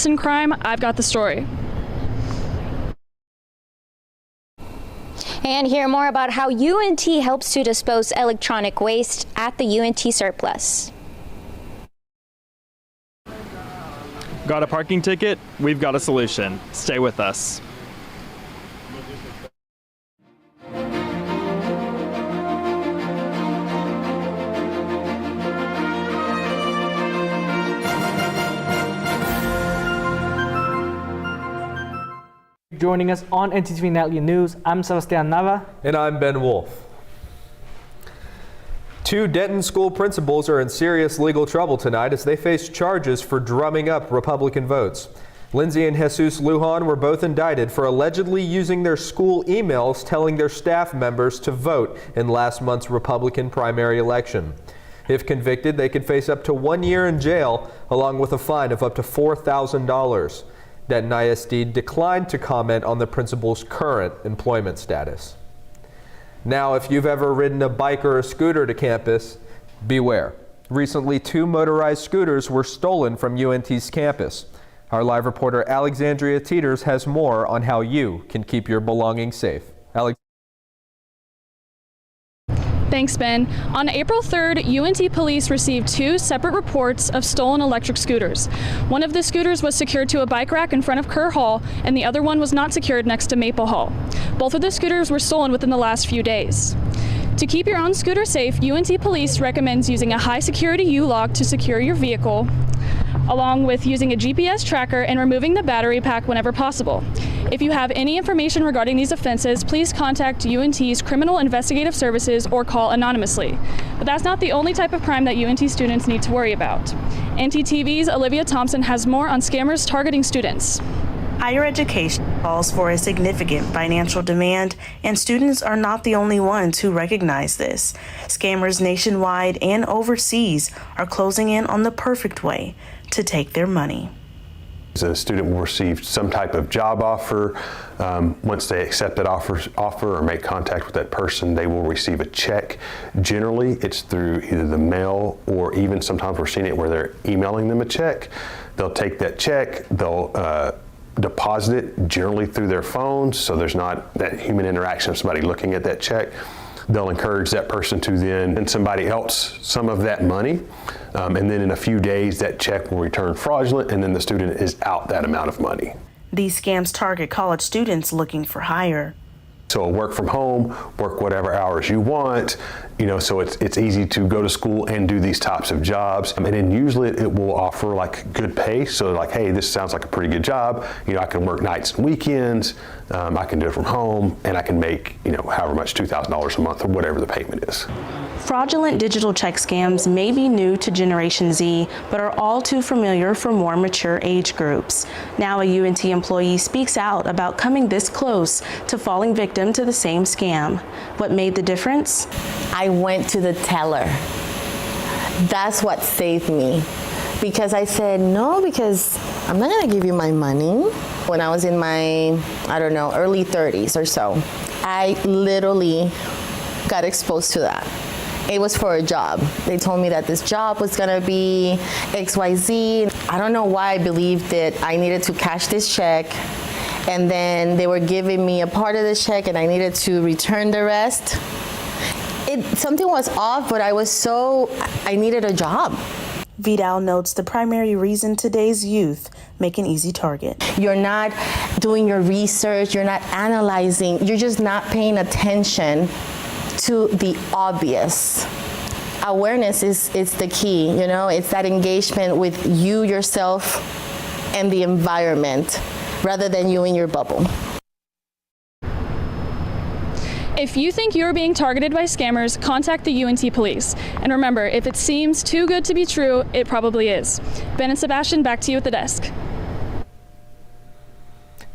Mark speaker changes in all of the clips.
Speaker 1: arson crime, I've got the story.
Speaker 2: And hear more about how UNT helps to dispose electronic waste at the UNT surplus.
Speaker 3: Got a parking ticket? We've got a solution. Stay with us.
Speaker 4: Joining us on ntTV Nightly News, I'm Sebastian Nava.
Speaker 5: And I'm Ben Wolf. Two Denton school principals are in serious legal trouble tonight as they face charges for drumming up Republican votes. Lindsay and Jesus Lujan were both indicted for allegedly using their school emails telling their staff members to vote in last month's Republican primary election. If convicted, they could face up to 1 year in jail along with a fine of up to $4,000. Denton ISD declined to comment on the principal's current employment status. Now, if you've ever ridden a bike or a scooter to campus, beware. Recently, 2 motorized scooters were stolen from UNT's campus. Our live reporter Alexandria Teeters has more on how you can keep your belongings safe.
Speaker 1: Thanks, Ben. On April 3rd, UNT police received 2 separate reports of stolen electric scooters. One of the scooters was secured to a bike rack in front of Kerr Hall, and the other one was not secured next to Maple Hall. Both of the scooters were stolen within the last few days. To keep your own scooter safe, UNT police recommends using a high-security U-lock to secure your vehicle, along with using a GPS tracker and removing the battery pack whenever possible. If you have any information regarding these offenses, please contact UNT's Criminal Investigative Services or call anonymously. But that's not the only type of crime that UNT students need to worry about. ntTV's Olivia Thompson has more on scammers targeting students.
Speaker 6: Higher education calls for a significant financial demand, and students are not the only ones who recognize this. Scammers nationwide and overseas are closing in on the perfect way to take their money.
Speaker 7: A student will receive some type of job offer. Once they accept that offer or make contact with that person, they will receive a check. Generally, it's through either the mail or even sometimes we're seeing it where they're emailing them a check. They'll take that check, they'll deposit it generally through their phones, so there's not that human interaction of somebody looking at that check. They'll encourage that person to then send somebody else some of that money, and then in a few days that check will return fraudulent, and then the student is out that amount of money.
Speaker 6: These scams target college students looking for hire.
Speaker 7: So work from home, work whatever hours you want, so it's easy to go to school and do these types of jobs. And then usually it will offer like good pay. So like, hey, this sounds like a pretty good job. I can work nights and weekends. I can do it from home, and I can make, however much, $2,000 a month or whatever the payment is.
Speaker 6: Fraudulent digital check scams may be new to Generation Z, but are all too familiar for more mature age groups. Now a UNT employee speaks out about coming this close to falling victim to the same scam. What made the difference?
Speaker 8: I went to the teller. That's what saved me. Because I said, no, because I'm not gonna give you my money. When I was in my, early 30s or so, I literally got exposed to that. It was for a job. They told me that this job was gonna be XYZ. I don't know why I believed that I needed to cash this check, and then they were giving me a part of the check and I needed to return the rest. Something was off, but I needed a job.
Speaker 6: Vidal notes the primary reason today's youth make an easy target.
Speaker 8: You're not doing your research, you're not analyzing, you're just not paying attention to the obvious. Awareness is the key, it's that engagement with you, yourself, and the environment, rather than you in your bubble.
Speaker 1: If you think you're being targeted by scammers, contact the UNT police. And remember, if it seems too good to be true, it probably is. Ben and Sebastian, back to you at the desk.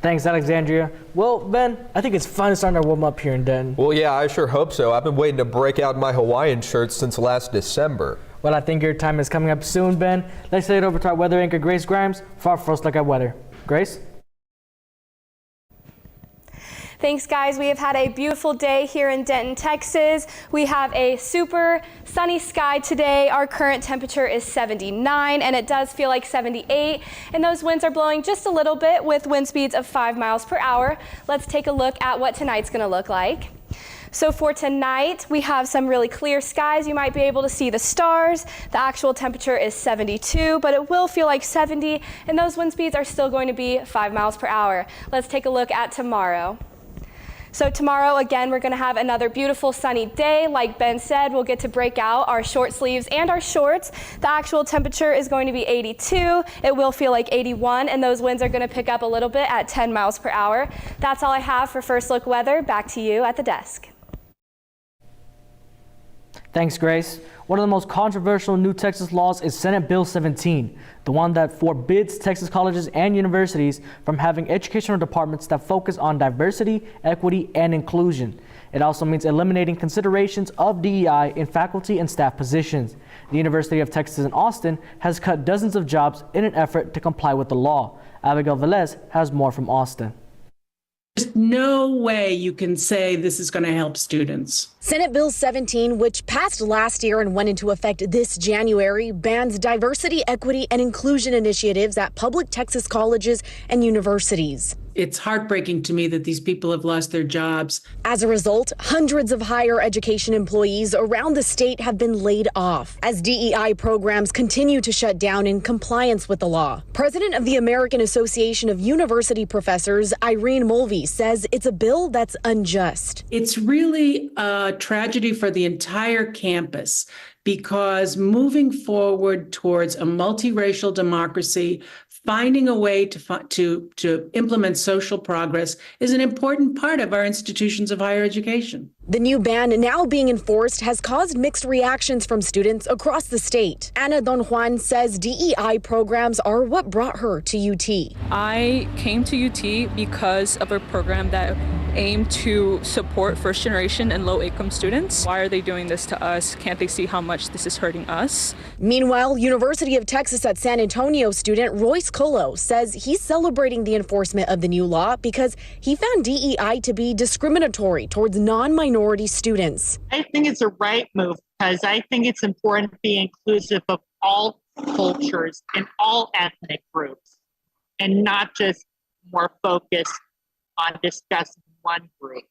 Speaker 4: Thanks, Alexandria. Well, Ben, I think it's fun starting our warm-up here in Denton.
Speaker 5: Well, yeah, I sure hope so. I've been waiting to break out my Hawaiian shirts since last December.
Speaker 4: Well, I think your time is coming up soon, Ben. Let's head over to our weather anchor, Grace Grimes, for our first look at weather. Grace?
Speaker 9: Thanks, guys. We have had a beautiful day here in Denton, Texas. We have a super sunny sky today. Our current temperature is 79, and it does feel like 78. And those winds are blowing just a little bit with wind speeds of 5 miles per hour. Let's take a look at what tonight's going to look like. So for tonight, we have some really clear skies. You might be able to see the stars. The actual temperature is 72, but it will feel like 70, and those wind speeds are still going to be 5 miles per hour. Let's take a look at tomorrow. So tomorrow, again, we're going to have another beautiful sunny day. Like Ben said, we'll get to break out our short sleeves and our shorts. The actual temperature is going to be 82. It will feel like 81, and those winds are going to pick up a little bit at 10 miles per hour. That's all I have for First Look Weather. Back to you at the desk.
Speaker 4: Thanks, Grace. One of the most controversial new Texas laws is Senate Bill 17, the one that forbids Texas colleges and universities from having educational departments that focus on diversity, equity, and inclusion. It also means eliminating considerations of DEI in faculty and staff positions. The University of Texas in Austin has cut dozens of jobs in an effort to comply with the law. Abigail Velez has more from Austin.
Speaker 10: There's no way you can say this is going to help students.
Speaker 11: Senate Bill 17, which passed last year and went into effect this January, bans diversity, equity, and inclusion initiatives at public Texas colleges and universities.
Speaker 10: It's heartbreaking to me that these people have lost their jobs.
Speaker 11: As a result, hundreds of higher education employees around the state have been laid off as DEI programs continue to shut down in compliance with the law. President of the American Association of University Professors, Irene Mulvey, says it's a bill that's unjust.
Speaker 10: It's really a tragedy for the entire campus, because moving forward towards a multiracial democracy, finding a way to implement social progress is an important part of our institutions of higher education.
Speaker 11: The new ban now being enforced has caused mixed reactions from students across the state. Ana Don Juan says DEI programs are what brought her to UT.
Speaker 12: I came to UT because of a program that aimed to support first generation and low income students. Why are they doing this to us? Can't they see how much this is hurting us?
Speaker 11: Meanwhile, University of Texas at San Antonio student Royce Colo says he's celebrating the enforcement of the new law because he found DEI to be discriminatory towards non-minority students.
Speaker 13: I think it's a right move because I think it's important to be inclusive of all cultures and all ethnic groups and not just more focused on discussing one group.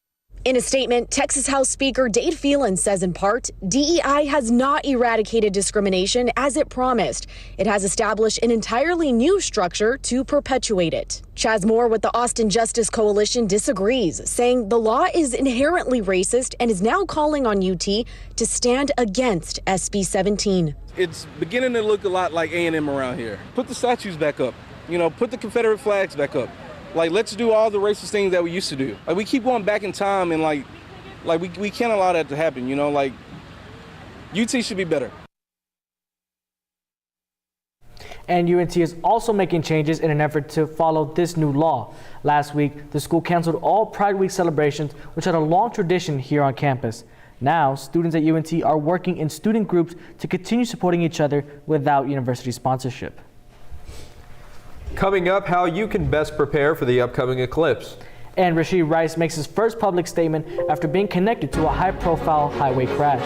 Speaker 11: In a statement, Texas House Speaker Dade Phelan says in part, DEI has not eradicated discrimination as it promised. It has established an entirely new structure to perpetuate it. Chaz Moore with the Austin Justice Coalition disagrees, saying the law is inherently racist and is now calling on UT to stand against SB 17.
Speaker 14: It's beginning to look a lot like A&M around here. Put the statues back up, put the Confederate flags back up. Let's do all the racist things that we used to do. We keep going back in time and we can't allow that to happen, UT should be better.
Speaker 4: And UNT is also making changes in an effort to follow this new law. Last week, the school canceled all Pride Week celebrations, which had a long tradition here on campus. Now, students at UNT are working in student groups to continue supporting each other without university sponsorship.
Speaker 5: Coming up, how you can best prepare for the upcoming eclipse.
Speaker 4: And Rashid Rice makes his first public statement after being connected to a high-profile highway crash.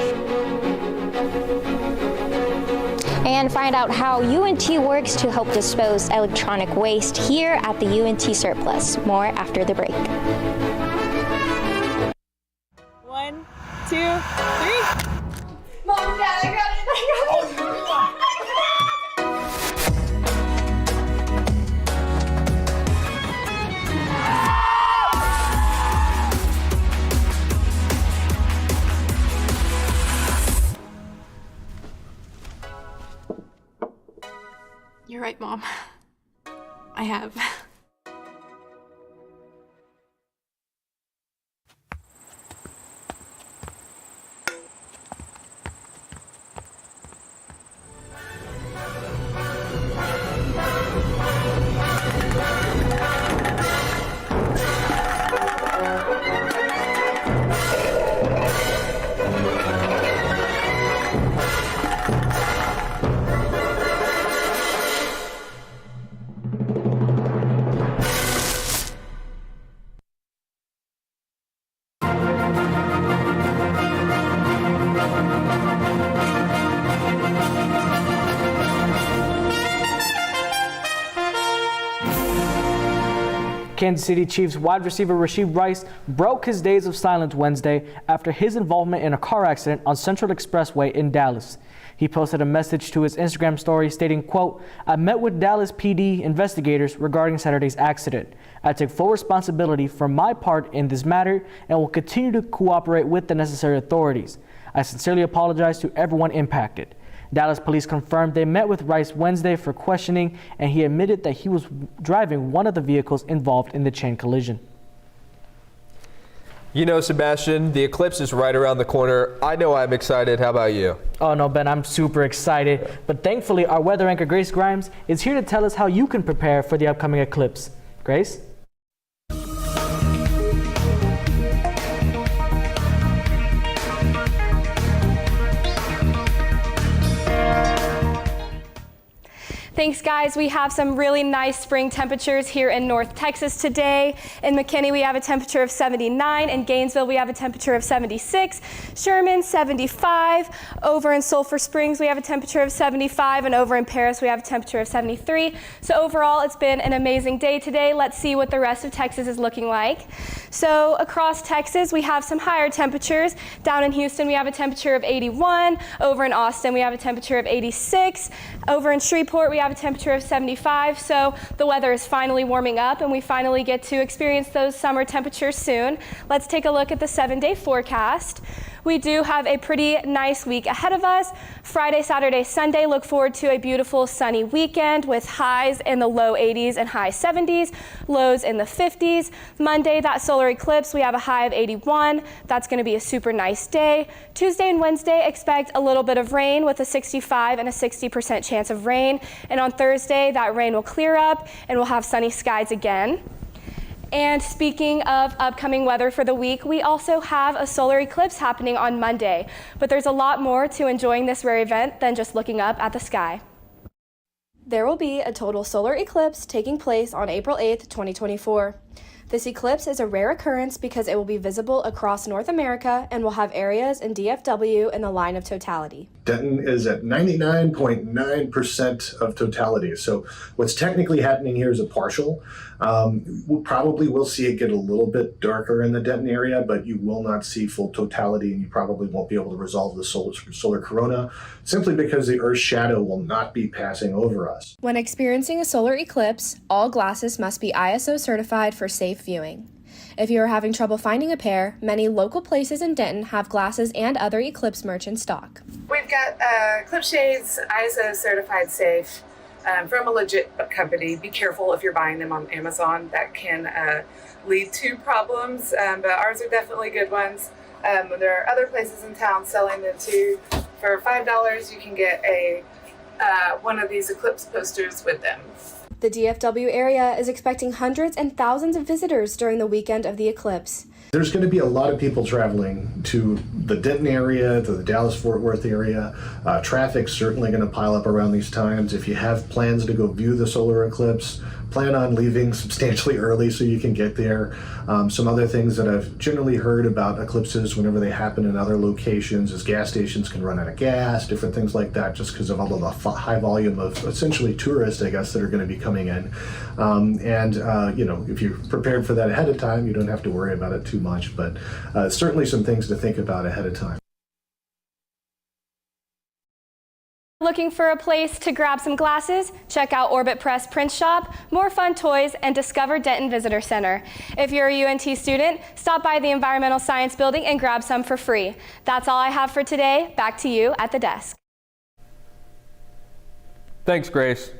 Speaker 2: And find out how UNT works to help dispose electronic waste here at the UNT Surplus. More after the break.
Speaker 15: 1, 2, 3. Mom, Dad, I got it.
Speaker 16: You're right, Mom. I have.
Speaker 4: Kansas City Chiefs wide receiver Rashee Rice broke his days of silence Wednesday after his involvement in a car accident on Central Expressway in Dallas. He posted a message to his Instagram story stating, quote, "I met with Dallas PD investigators regarding Saturday's accident. I take full responsibility for my part in this matter and will continue to cooperate with the necessary authorities. I sincerely apologize to everyone impacted." Dallas police confirmed they met with Rice Wednesday for questioning, and he admitted that he was driving one of the vehicles involved in the chain collision.
Speaker 5: You know, Sebastian, the eclipse is right around the corner. I know I'm excited. How about you?
Speaker 4: Oh no, Ben, I'm super excited. But thankfully, our weather anchor Grace Grimes is here to tell us how you can prepare for the upcoming eclipse. Grace?
Speaker 9: Thanks, guys. We have some really nice spring temperatures here in North Texas today. In McKinney, we have a temperature of 79. In Gainesville, we have a temperature of 76. Sherman, 75. Over in Sulphur Springs, we have a temperature of 75. And over in Paris, we have a temperature of 73. So overall, it's been an amazing day today. Let's see what the rest of Texas is looking like. So across Texas, we have some higher temperatures. Down in Houston, we have a temperature of 81. Over in Austin, we have a temperature of 86. Over in Shreveport, we have a temperature of 75, so the weather is finally warming up and we finally get to experience those summer temperatures soon. Let's take a look at the 7-day forecast. We do have a pretty nice week ahead of us. Friday, Saturday, Sunday, look forward to a beautiful sunny weekend with highs in the low 80s and high 70s, lows in the 50s. Monday, that solar eclipse, we have a high of 81. That's going to be a super nice day. Tuesday and Wednesday, expect a little bit of rain with a 65 and a 60% chance of rain. And on Thursday, that rain will clear up and we'll have sunny skies again. And speaking of upcoming weather for the week, we also have a solar eclipse happening on Monday. But there's a lot more to enjoying this rare event than just looking up at the sky. There will be a total solar eclipse taking place on April 8th, 2024. This eclipse is a rare occurrence because it will be visible across North America and will have areas in DFW in the line of totality.
Speaker 17: Denton is at 99.9% of totality. So what's technically happening here is a partial. We probably will see it get a little bit darker in the Denton area, but you will not see full totality, and you probably won't be able to resolve the solar corona simply because the Earth's shadow will not be passing over us.
Speaker 9: When experiencing a solar eclipse, all glasses must be ISO certified for safe viewing. If you are having trouble finding a pair, many local places in Denton have glasses and other eclipse merch in stock.
Speaker 18: We've got eclipse shades, ISO certified safe, from a legit company. Be careful if you're buying them on Amazon. That can lead to problems, but ours are definitely good ones. There are other places in town selling them too. For $5, you can get a one of these eclipse posters with them.
Speaker 9: The DFW area is expecting hundreds and thousands of visitors during the weekend of the eclipse.
Speaker 17: There's going to be a lot of people traveling to the Denton area, to the Dallas-Fort Worth area. Traffic's certainly going to pile up around these times. If you have plans to go view the solar eclipse, plan on leaving substantially early so you can get there. Some other things that I've generally heard about eclipses whenever they happen in other locations is gas stations can run out of gas, different things like that, just because of all of the high volume of essentially tourists, I guess, that are going to be coming in. You know, if you're prepared for that ahead of time, you don't have to worry about it too much, but certainly some things to think about ahead of time.
Speaker 9: Looking for a place to grab some glasses? Check out Orbit Press Print Shop, more fun toys, and discover Denton Visitor Center. If you're a UNT student, stop by the Environmental Science Building and grab some for free. That's all I have for today. Back to you at the desk.
Speaker 5: Thanks, Grace.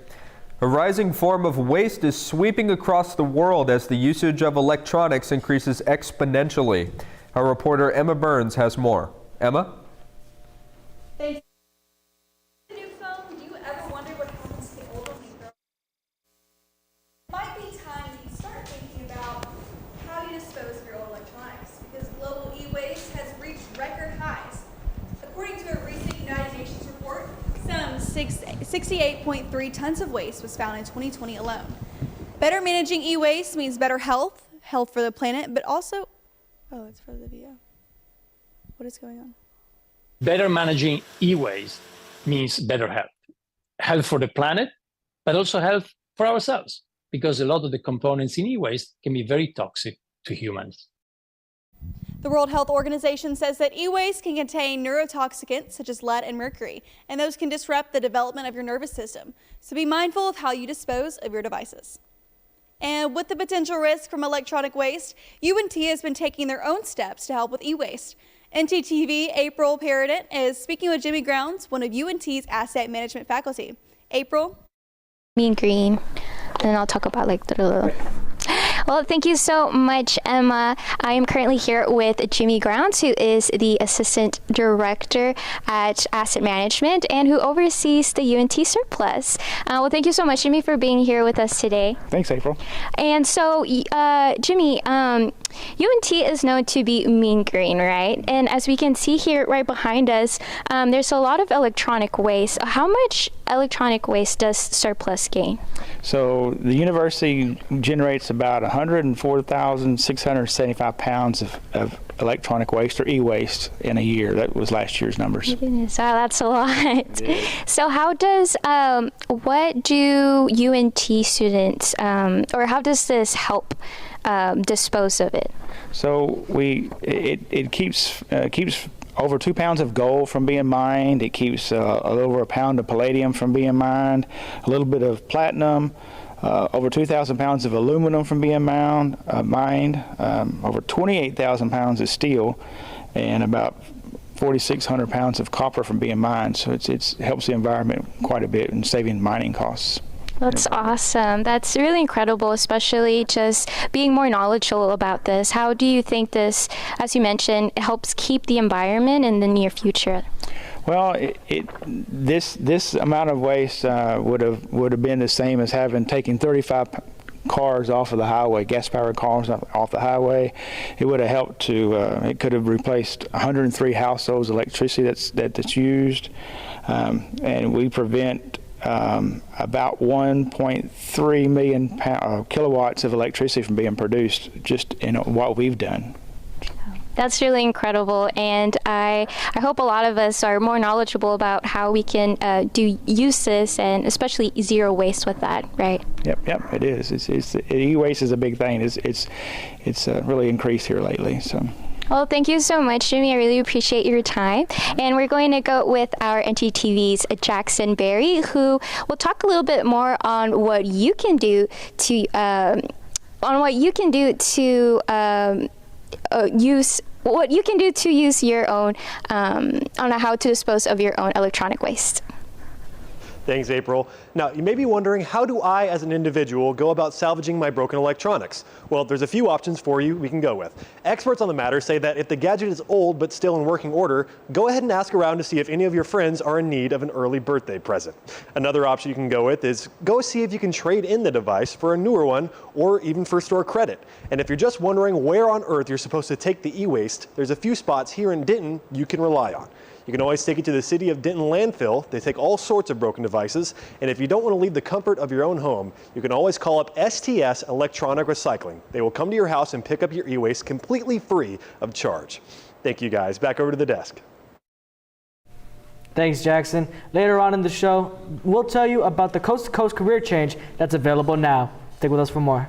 Speaker 5: A rising form of waste is sweeping across the world as the usage of electronics increases exponentially. Our reporter Emma Burns has more. Emma?
Speaker 9: Thanks.
Speaker 19: Might be time you start thinking about how you dispose of your old electronics, because global e-waste has reached record highs. According to a recent United Nations report, some 68.3 tons of waste was found in 2020 alone. Better managing e-waste means better health for the planet, but also, oh, it's for the video. What is going on?
Speaker 20: Better managing e-waste means better health. Health for the planet, but also health for ourselves. because a lot of the components in e-waste can be very toxic to humans.
Speaker 19: The World Health Organization says that e-waste can contain neurotoxicants such as lead and mercury, and those can disrupt the development of your nervous system. So be mindful of how you dispose of your devices. And with the potential risk from electronic waste, UNT has been taking their own steps to help with e-waste. ntTV April Paradent is speaking with Jimmy Grounds, one of UNT's asset management faculty. April?
Speaker 2: Mean green, and then I'll talk about like the. Well, thank you so much, Emma. I am currently here with Jimmy Grounds, who is the Assistant Director at Asset Management and who oversees the UNT surplus. Well, thank you so much, Jimmy, for being here with us today.
Speaker 21: Thanks, April.
Speaker 2: And so, Jimmy, UNT is known to be mean green, right? And as we can see here right behind us, there's a lot of electronic waste. How much electronic waste does surplus gain?
Speaker 21: So the university generates about 104,675 pounds of electronic waste or e-waste in a year. That was last year's numbers.
Speaker 2: My goodness, wow, that's a lot. So how does, what do UNT students, or how does this help dispose of it?
Speaker 21: So it keeps over 2 pounds of gold from being mined. It keeps over a pound of palladium from being mined, a little bit of platinum, over 2,000 pounds of aluminum from being mined, over 28,000 pounds of steel, and about 4,600 pounds of copper from being mined. So it helps the environment quite a bit in saving mining costs.
Speaker 2: That's awesome. That's really incredible, especially just being more knowledgeable about this. How do you think this, as you mentioned, helps keep the environment in the near future?
Speaker 21: Well, this amount of waste would have been the same as taken 35 cars off of the highway, gas-powered cars off the highway. It would have helped to. It could have replaced 103 households' electricity that's used, and we prevent about 1.3 million kilowatts of electricity from being produced just in what we've done.
Speaker 2: That's really incredible, and I hope a lot of us are more knowledgeable about how we can use this, and especially zero waste with that, right?
Speaker 21: Yep, it is. E-waste is a big thing. It's really increased here lately. So.
Speaker 2: Well, thank you so much, Jimmy. I really appreciate your time. And we're going to go with our ntTV's Jackson Berry, who will talk a little bit more on what you can do to use your own on how to dispose of your own electronic waste.
Speaker 22: Thanks, April. Now, you may be wondering, how do I, as an individual, go about salvaging my broken electronics? Well, there's a few options for you we can go with. Experts on the matter say that if the gadget is old but still in working order, go ahead and ask around to see if any of your friends are in need of an early birthday present. Another option you can go with is go see if you can trade in the device for a newer one or even for store credit. And if you're just wondering where on earth you're supposed to take the e-waste, there's a few spots here in Denton you can rely on. You can always take it to the City of Denton landfill. They take all sorts of broken devices. And if you don't want to leave the comfort of your own home, you can always call up STS Electronic Recycling. They will come to your house and pick up your e-waste completely free of charge. Thank you, guys. Back over to the desk.
Speaker 4: Thanks, Jackson. Later on in the show, we'll tell you about the coast-to-coast career change that's available now. Stick with us for more.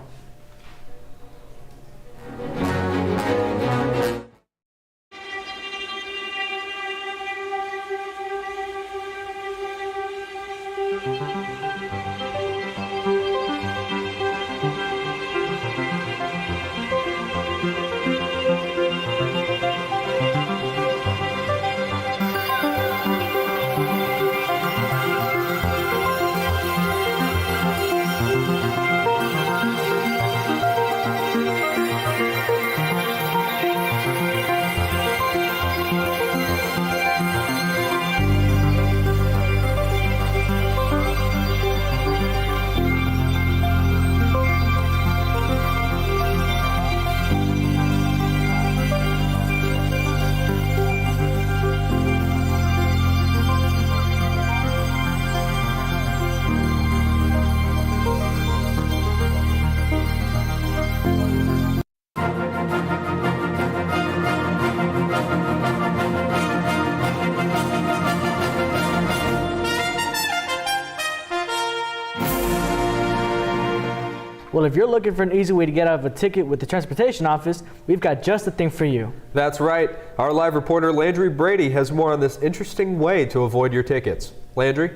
Speaker 4: Well, if you're looking for an easy way to get out of a ticket with the transportation office, we've got just the thing for you.
Speaker 5: That's right. Our live reporter Landry Brady has more on this interesting way to avoid your tickets. Landry?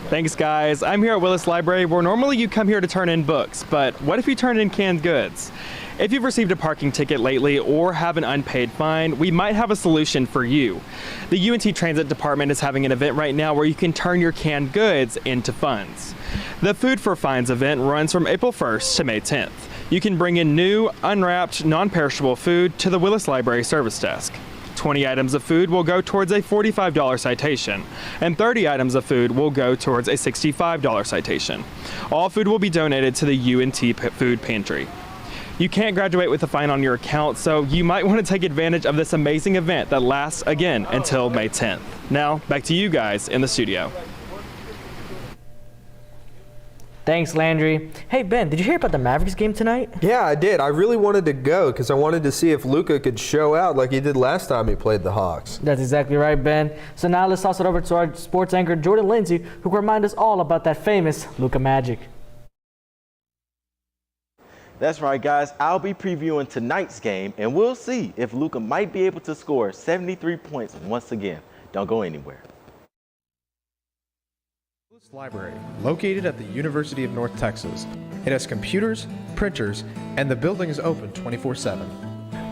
Speaker 3: Thanks, guys. I'm here at Willis Library, where normally you come here to turn in books, but what if you turn in canned goods? If you've received a parking ticket lately or have an unpaid fine, we might have a solution for you. The UNT Transit Department is having an event right now where you can turn your canned goods into funds. The Food for Fines event runs from April 1st to May 10th. You can bring in new, unwrapped, non-perishable food to the Willis Library service desk. 20 items of food will go towards a $45 citation, and 30 items of food will go towards a $65 citation. All food will be donated to the UNT Food Pantry. You can't graduate with a fine on your account, so you might want to take advantage of this amazing event that lasts again until May 10th. Now, back to you guys in the studio.
Speaker 4: Thanks, Landry. Hey, Ben, did you hear about the Mavericks game tonight?
Speaker 5: Yeah, I did. I really wanted to go because I wanted to see if Luka could show out like he did last time he played the Hawks.
Speaker 4: That's exactly right, Ben. So now let's toss it over to our sports anchor, Jordan Lindsay, who can remind us all about that famous Luka magic.
Speaker 7: That's right, guys. I'll be previewing tonight's game, and we'll see if Luka might be able to score 73 points once again. Don't go anywhere.
Speaker 23: Library, located at the University of North Texas. It has computers, printers, and the building is open 24/7.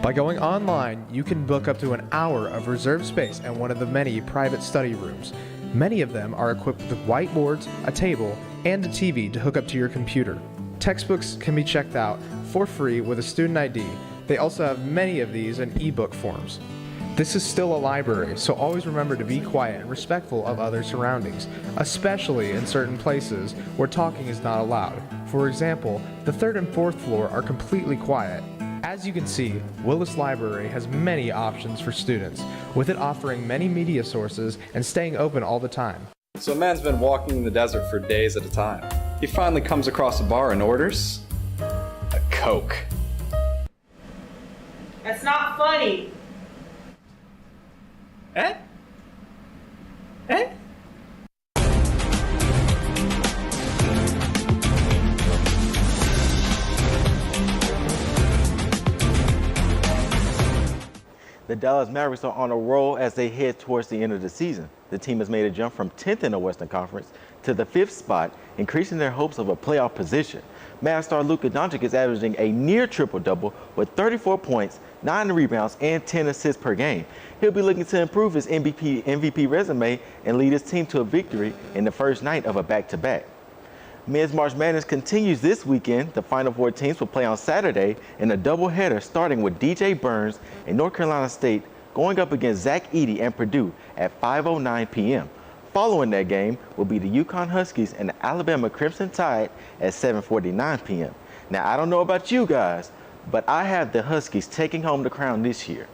Speaker 23: By going online, you can book up to an hour of reserved space at one of the many private study rooms. Many of them are equipped with whiteboards, a table, and a TV to hook up to your computer. Textbooks can be checked out for free with a student ID. They also have many of these in ebook forms. This is still a library, so always remember to be quiet and respectful of other surroundings, especially in certain places where talking is not allowed. For example, the 3rd and 4th floor are completely quiet. As you can see, Willis Library has many options for students, with it offering many media sources and staying open all the time.
Speaker 24: So a man's been walking in the desert for days at a time. He finally comes across a bar and orders a Coke.
Speaker 15: That's not funny.
Speaker 24: Eh? Eh?
Speaker 7: The Dallas Mavericks are on a roll as they head towards the end of the season. The team has made a jump from 10th in the Western Conference to the 5th spot, increasing their hopes of a playoff position. Mavs star Luka Doncic is averaging a near triple-double with 34 points, 9 rebounds, and 10 assists per game. He'll be looking to improve his MVP resume and lead his team to a victory in the first night of a back-to-back. Men's March Madness continues this weekend. The Final Four teams will play on Saturday in a doubleheader starting with DJ Burns and North Carolina State going up against Zach Edey and Purdue at 5:09 p.m. Following that game will be the UConn Huskies and the Alabama Crimson Tide at 7:49 p.m. Now, I don't know about you guys, but I have the Huskies taking home the crown this year.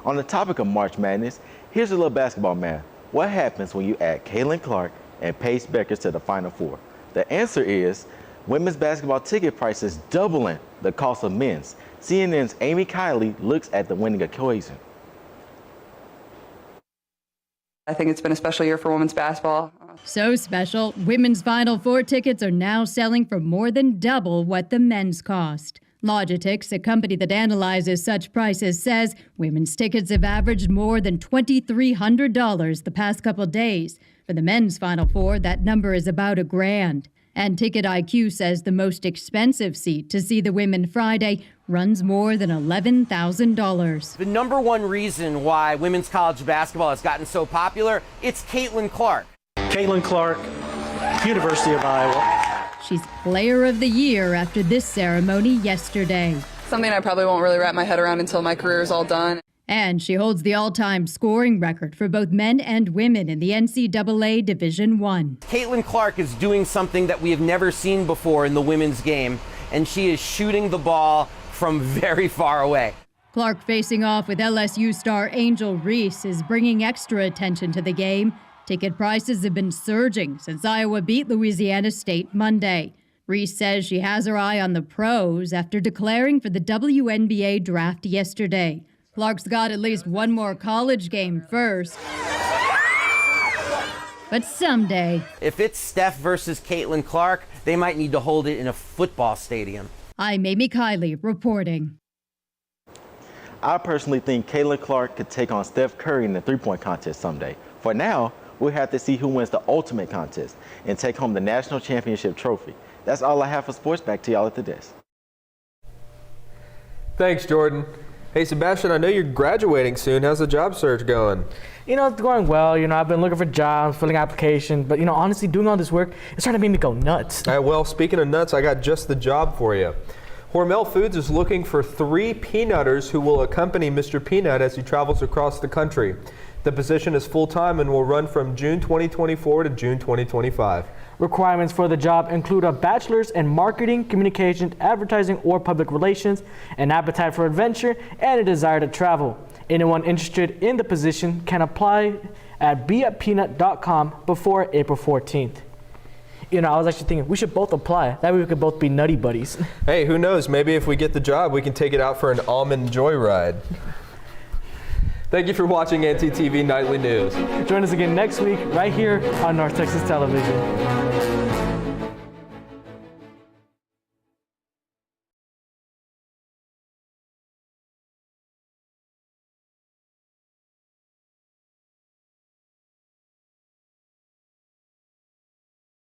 Speaker 7: On the topic of March Madness, here's a little basketball math. What happens when you add Caitlin Clark and Paige Beckers to the Final Four? The answer is women's basketball ticket prices doubling the cost of men's. CNN's Amy Kiley looks at the winning equation.
Speaker 25: I think it's been a special year for women's basketball.
Speaker 26: So special, women's Final Four tickets are now selling for more than double what the men's cost. Logitech, a company that analyzes such prices, says women's tickets have averaged more than $2,300 the past couple days. For the men's Final Four, that number is about $1,000. And Ticket IQ says the most expensive seat to see the women Friday runs more than $11,000.
Speaker 27: The number one reason why women's college basketball has gotten so popular, it's Caitlin Clark.
Speaker 22: Caitlin Clark, University of Iowa.
Speaker 26: She's Player of the Year after this ceremony yesterday.
Speaker 25: Something I probably won't really wrap my head around until my career is all done.
Speaker 26: And she holds the all-time scoring record for both men and women in the NCAA Division I.
Speaker 27: Caitlin Clark is doing something that we have never seen before in the women's game, and she is shooting the ball from very far away.
Speaker 26: Clark, facing off with LSU star Angel Reese, is bringing extra attention to the game. Ticket prices have been surging since Iowa beat Louisiana State Monday. Reese says she has her eye on the pros after declaring for the WNBA draft yesterday. Clark's got at least one more college game first. But someday,
Speaker 27: if it's Steph versus Caitlin Clark, they might need to hold it in a football stadium.
Speaker 26: I'm Amy Kiley reporting.
Speaker 7: I personally think Caitlin Clark could take on Steph Curry in the three-point contest someday. For now, we'll have to see who wins the ultimate contest and take home the national championship trophy. That's all I have for sports. Back to y'all at the desk.
Speaker 5: Thanks, Jordan. Hey, Sebastian, I know you're graduating soon. How's the job search going?
Speaker 4: You know, it's going well. You know, I've been looking for jobs, filling applications, but, you know, honestly, doing all this work, it's starting to make me go nuts.
Speaker 5: Well, speaking of nuts, I got just the job for you. Hormel Foods is looking for 3 peanutters who will accompany Mr. Peanut as he travels across the country. The position is full-time and will run from June 2024 to June 2025.
Speaker 4: Requirements for the job include a bachelor's in marketing, communications, advertising, or public relations, an appetite for adventure, and a desire to travel. Anyone interested in the position can apply at beatpeanut.com before April 14th. You know, I was actually thinking we should both apply. That way we could both be nutty buddies.
Speaker 5: Hey, who knows? Maybe if we get the job, we can take it out for an almond joyride. Thank you for watching ntTV Nightly News.
Speaker 4: Join us again next week right here on North Texas Television.